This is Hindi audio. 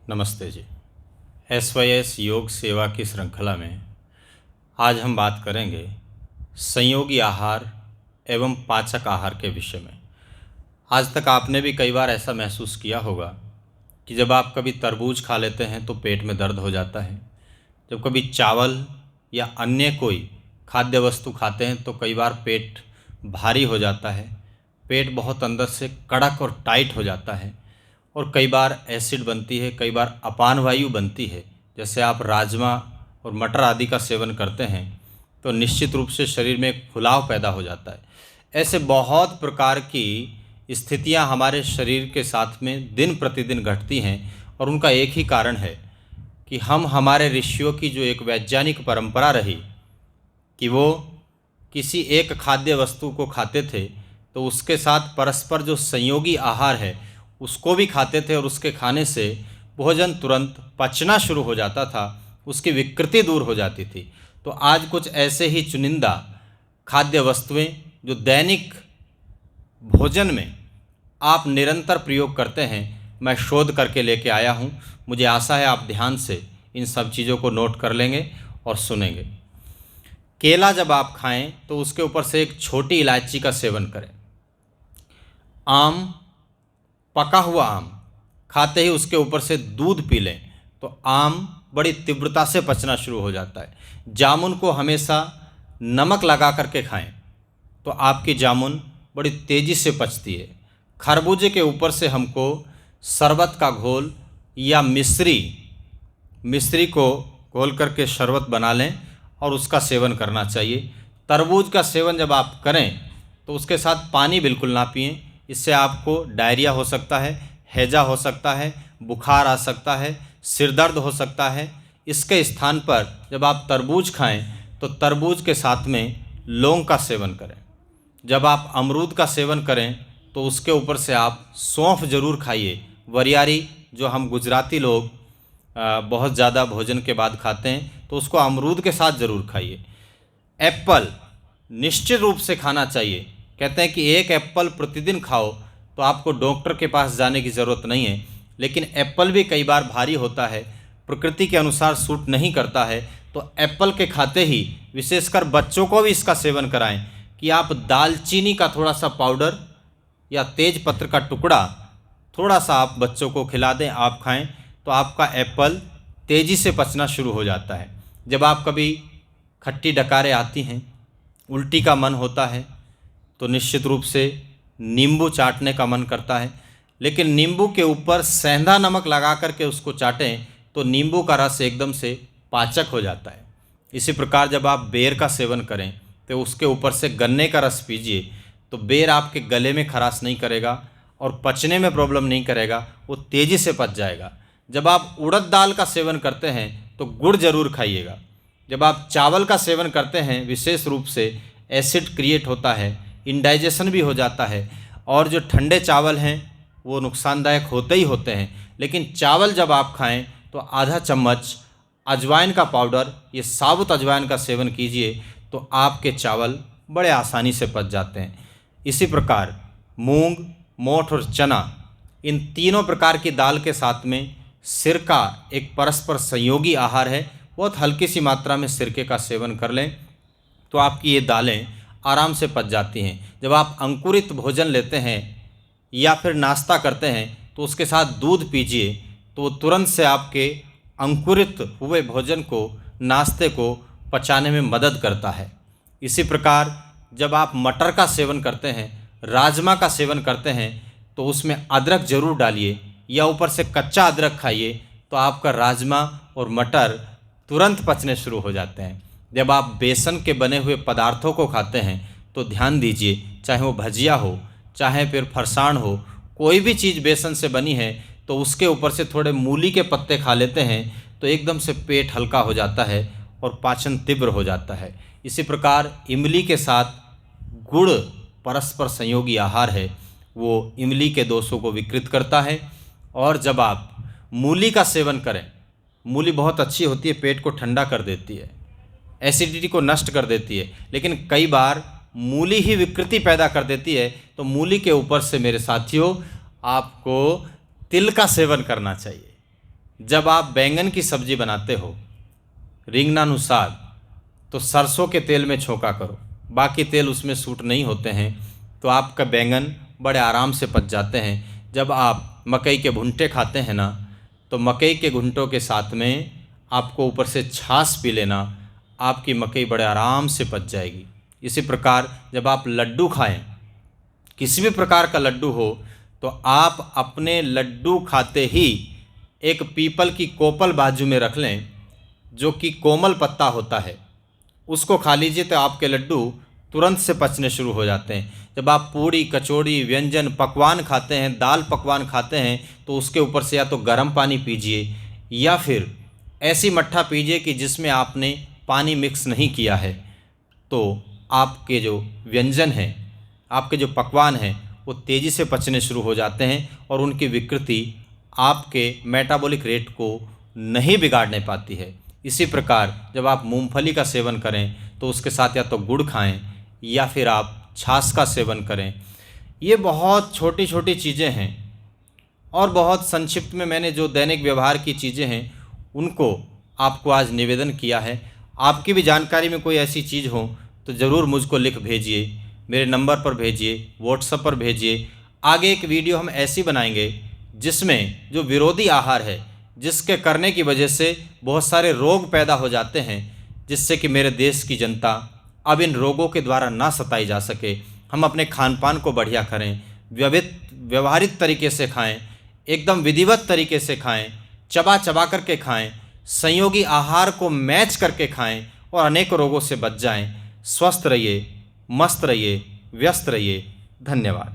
नमस्ते जी। SYS योग सेवा की श्रृंखला में आज हम बात करेंगे संयोगी आहार एवं पाचक आहार के विषय में। आज तक आपने भी कई बार ऐसा महसूस किया होगा कि जब आप कभी तरबूज खा लेते हैं तो पेट में दर्द हो जाता है। जब कभी चावल या अन्य कोई खाद्य वस्तु खाते हैं तो कई बार पेट भारी हो जाता है, पेट बहुत अंदर से कड़क और टाइट हो जाता है और कई बार एसिड बनती है, कई बार अपान वायु बनती है। जैसे आप राजमा और मटर आदि का सेवन करते हैं तो निश्चित रूप से शरीर में एक फुलाव पैदा हो जाता है। ऐसे बहुत प्रकार की स्थितियां हमारे शरीर के साथ में दिन प्रतिदिन घटती हैं और उनका एक ही कारण है कि हम हमारे ऋषियों की जो एक वैज्ञानिक परंपरा रही कि वो किसी एक खाद्य वस्तु को खाते थे तो उसके साथ परस्पर जो संयोगी आहार है उसको भी खाते थे और उसके खाने से भोजन तुरंत पचना शुरू हो जाता था, उसकी विकृति दूर हो जाती थी। तो आज कुछ ऐसे ही चुनिंदा खाद्य वस्तुएं जो दैनिक भोजन में आप निरंतर प्रयोग करते हैं, मैं शोध करके लेके आया हूं। मुझे आशा है आप ध्यान से इन सब चीज़ों को नोट कर लेंगे और सुनेंगे। केला जब आप खाएं तो उसके ऊपर से एक छोटी इलायची का सेवन करें। आम, पका हुआ आम खाते ही उसके ऊपर से दूध पी लें तो आम बड़ी तीव्रता से पचना शुरू हो जाता है। जामुन को हमेशा नमक लगा करके खाएं तो आपकी जामुन बड़ी तेज़ी से पचती है। खरबूजे के ऊपर से हमको शरबत का घोल या मिश्री को घोल करके शरबत बना लें और उसका सेवन करना चाहिए। तरबूज का सेवन जब आप करें तो उसके साथ पानी बिल्कुल ना पिएं, इससे आपको डायरिया हो सकता है, हैजा हो सकता है, बुखार आ सकता है, सिर दर्द हो सकता है। इसके स्थान पर जब आप तरबूज खाएं तो तरबूज के साथ में लौंग का सेवन करें। जब आप अमरूद का सेवन करें तो उसके ऊपर से आप सौंफ ज़रूर खाइए। वरियारी जो हम गुजराती लोग बहुत ज़्यादा भोजन के बाद खाते हैं तो उसको अमरूद के साथ ज़रूर खाइए। एप्पल निश्चित रूप से खाना चाहिए। कहते हैं कि एक एप्पल प्रतिदिन खाओ तो आपको डॉक्टर के पास जाने की ज़रूरत नहीं है, लेकिन एप्पल भी कई बार भारी होता है, प्रकृति के अनुसार सूट नहीं करता है। तो एप्पल के खाते ही विशेषकर बच्चों को भी इसका सेवन कराएं कि आप दालचीनी का थोड़ा सा पाउडर या तेज पत्र का टुकड़ा थोड़ा सा आप बच्चों को खिला दें, आप खाएं तो आपका एप्पल तेज़ी से पचना शुरू हो जाता है। जब आप कभी खट्टी डकारें आती हैं, उल्टी का मन होता है तो निश्चित रूप से नींबू चाटने का मन करता है, लेकिन नींबू के ऊपर सेंधा नमक लगा करके उसको चाटें तो नींबू का रस एकदम से पाचक हो जाता है। इसी प्रकार जब आप बेर का सेवन करें तो उसके ऊपर से गन्ने का रस पीजिए तो बेर आपके गले में खराश नहीं करेगा और पचने में प्रॉब्लम नहीं करेगा, वो तेज़ी से पच जाएगा। जब आप उड़द दाल का सेवन करते हैं तो गुड़ जरूर खाइएगा। जब आप चावल का सेवन करते हैं विशेष रूप से एसिड क्रिएट होता है, इंडाइजेशन भी हो जाता है और जो ठंडे चावल हैं वो नुकसानदायक होते ही होते हैं। लेकिन चावल जब आप खाएं तो आधा चम्मच अजवाइन का पाउडर, ये साबुत अजवाइन का सेवन कीजिए तो आपके चावल बड़े आसानी से पच जाते हैं। इसी प्रकार मूंग, मोठ और चना, इन तीनों प्रकार की दाल के साथ में सिरका एक परस्पर संयोगी आहार है। बहुत हल्की सी मात्रा में सिरके का सेवन कर लें तो आपकी ये दालें आराम से पच जाती हैं। जब आप अंकुरित भोजन लेते हैं या फिर नाश्ता करते हैं तो उसके साथ दूध पीजिए तो वो तुरंत से आपके अंकुरित हुए भोजन को, नाश्ते को पचाने में मदद करता है। इसी प्रकार जब आप मटर का सेवन करते हैं, राजमा का सेवन करते हैं तो उसमें अदरक ज़रूर डालिए या ऊपर से कच्चा अदरक खाइए तो आपका राजमा और मटर तुरंत पचने शुरू हो जाते हैं। जब आप बेसन के बने हुए पदार्थों को खाते हैं तो ध्यान दीजिए, चाहे वो भजिया हो, चाहे फिर फरसाण हो, कोई भी चीज़ बेसन से बनी है तो उसके ऊपर से थोड़े मूली के पत्ते खा लेते हैं तो एकदम से पेट हल्का हो जाता है और पाचन तीव्र हो जाता है। इसी प्रकार इमली के साथ गुड़ परस्पर संयोगी आहार है, वो इमली के दोषों को विकृत करता है। और जब आप मूली का सेवन करें, मूली बहुत अच्छी होती है, पेट को ठंडा कर देती है, एसिडिटी को नष्ट कर देती है, लेकिन कई बार मूली ही विकृति पैदा कर देती है। तो मूली के ऊपर से मेरे साथियों आपको तिल का सेवन करना चाहिए। जब आप बैंगन की सब्ज़ी बनाते हो रिंगनानुसार, तो सरसों के तेल में छोंका करो, बाकी तेल उसमें सूट नहीं होते हैं, तो आपका बैंगन बड़े आराम से पच जाते हैं। जब आप मकई के भुंटे खाते हैं ना, तो मकई के घुंटों के साथ में आपको ऊपर से छाछ पी लेना, आपकी मकई बड़े आराम से पच जाएगी। इसी प्रकार जब आप लड्डू खाएं, किसी भी प्रकार का लड्डू हो, तो आप अपने लड्डू खाते ही एक पीपल की कोपल बाजू में रख लें, जो कि कोमल पत्ता होता है, उसको खा लीजिए तो आपके लड्डू तुरंत से पचने शुरू हो जाते हैं। जब आप पूड़ी, कचौड़ी, व्यंजन, पकवान खाते हैं, दाल पकवान खाते हैं, तो उसके ऊपर से या तो गर्म पानी पीजिए या फिर ऐसी मट्ठा पीजिए कि जिसमें आपने पानी मिक्स नहीं किया है, तो आपके जो व्यंजन हैं, आपके जो पकवान हैं, वो तेज़ी से पचने शुरू हो जाते हैं और उनकी विकृति आपके मेटाबॉलिक रेट को नहीं बिगाड़ने पाती है। इसी प्रकार जब आप मूंगफली का सेवन करें, तो उसके साथ या तो गुड़ खाएं या फिर आप छाछ का सेवन करें। ये बहुत छोटी छोटी चीज़ें हैं और बहुत संक्षिप्त में मैंने जो दैनिक व्यवहार की चीज़ें हैं उनको आपको आज निवेदन किया है। आपकी भी जानकारी में कोई ऐसी चीज़ हो तो ज़रूर मुझको लिख भेजिए, मेरे नंबर पर भेजिए, व्हाट्सएप पर भेजिए। आगे एक वीडियो हम ऐसी बनाएंगे जिसमें जो विरोधी आहार है, जिसके करने की वजह से बहुत सारे रोग पैदा हो जाते हैं, जिससे कि मेरे देश की जनता अब इन रोगों के द्वारा ना सताई जा सके। हम अपने खान पान को बढ़िया करें, व्यवहारिक तरीके से खाएं, एकदम विधिवत तरीके से खाएं, चबा चबा करके खाएं, संयोगी आहार को मैच करके खाएं और अनेक रोगों से बच जाएं। स्वस्थ रहिए, मस्त रहिए, व्यस्त रहिए। धन्यवाद।